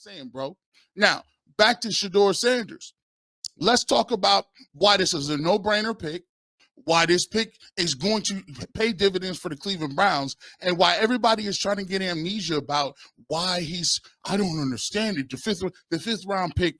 saying, bro. Now, back to Shedeur Sanders. Let's talk about why this is a no-brainer pick, why this pick is going to pay dividends for the Cleveland Browns, and why everybody is trying to get amnesia about why I don't understand it. The fifth round pick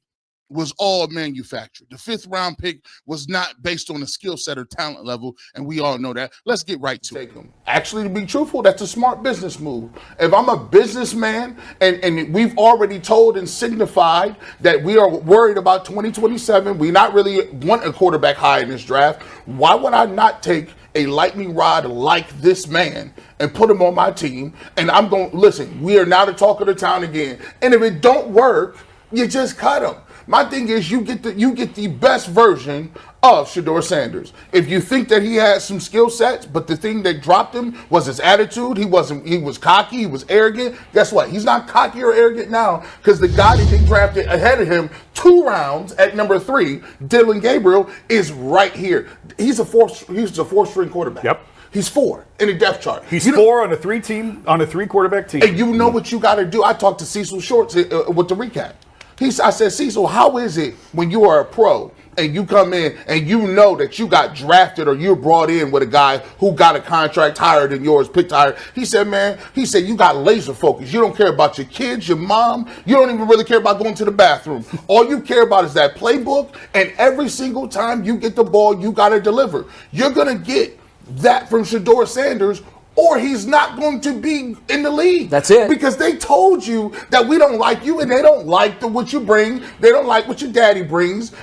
was all manufactured. The fifth round pick was not based on a skill set or talent level, and we all know that. Let's get right to it. Actually, to be truthful, that's a smart business move. If I'm a businessman and we've already told and signified that we are worried about 2027, we not really want a quarterback high in this draft, why would I not take a lightning rod like this man and put him on my team? And I'm going, listen, we are now the talk of the town again. And if it don't work, you just cut him. My thing is you get the best version of Shedeur Sanders. If you think that he had some skill sets, but the thing that dropped him was his attitude, he was cocky, he was arrogant. Guess what? He's not cocky or arrogant now because the guy that they drafted ahead of him 2 rounds at number 3, Dylan Gabriel, is right here. He's a 4-string quarterback. Yep. He's 4 in the depth chart. He's 4 on a 3-quarterback team. And you know what you got to do. I talked to Cecil Shorts with the recap. I said, Cecil, how is it when you are a pro and you come in and you know that you got drafted or you're brought in with a guy who got a contract higher than yours, picked higher? He said, man, you got laser focus. You don't care about your kids, your mom. You don't even really care about going to the bathroom. All you care about is that playbook, and every single time you get the ball, you got to deliver. You're going to get that from Shedeur Sanders, or he's not going to be in the league. That's it. Because they told you that we don't like you, and they don't like what you bring. They don't like what your daddy brings,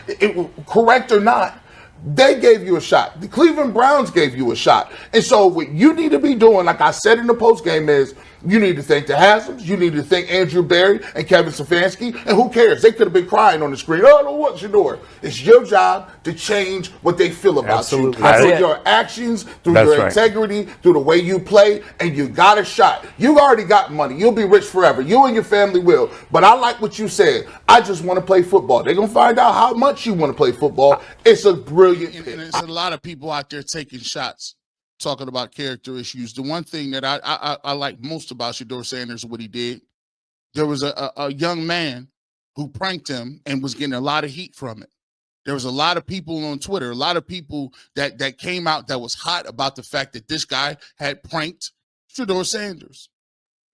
correct or not. They gave you a shot. The Cleveland Browns gave you a shot. And so what you need to be doing, like I said in the postgame, is you need to thank the Hasms. You need to thank Andrew Berry and Kevin Stefanski. And who cares? They could have been crying on the screen. Oh, no, what, Shedeur? It's your job to change what they feel about Absolutely. you. Through your actions, through your integrity, through the way you play, and you got a shot. You already got money. You'll be rich forever. You and your family will. But I like what you said. I just want to play football. They're going to find out how much you want to play football. It's a brilliant pick. And there's a lot of people out there taking shots, talking about character issues. The one thing that I like most about Shedeur Sanders, what he did, there was a young man who pranked him and was getting a lot of heat from it. There was a lot of people on Twitter, a lot of people that came out that was hot about the fact that this guy had pranked Shedeur Sanders.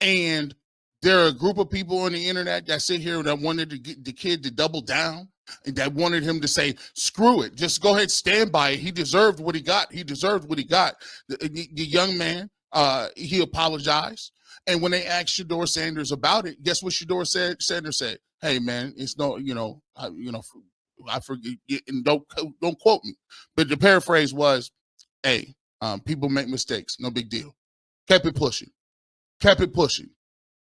And there are a group of people on the internet that sit here that wanted to get the kid to double down, and that wanted him to say, screw it, just go ahead, stand by it. He deserved what he got. He deserved what he got. The young man, he apologized. And when they asked Shedeur Sanders about it, guess what Shedeur Sanders said? Hey, man, it's no, I forget, and don't quote me. But the paraphrase was, hey, people make mistakes. No big deal. Kept it pushing.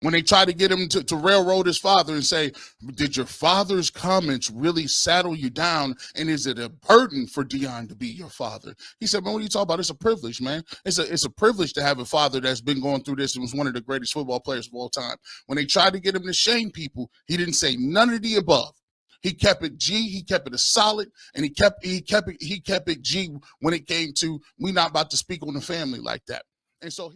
When they tried to get him to railroad his father and say, did your father's comments really saddle you down? And is it a burden for Deion to be your father? He said, man, what are you talking about? It's a privilege, man. It's a privilege to have a father that's been going through this and was one of the greatest football players of all time. When they tried to get him to shame people, he didn't say none of the above. He kept it G, he kept it a solid, and he kept it G when it came to, we not about to speak on the family like that. And so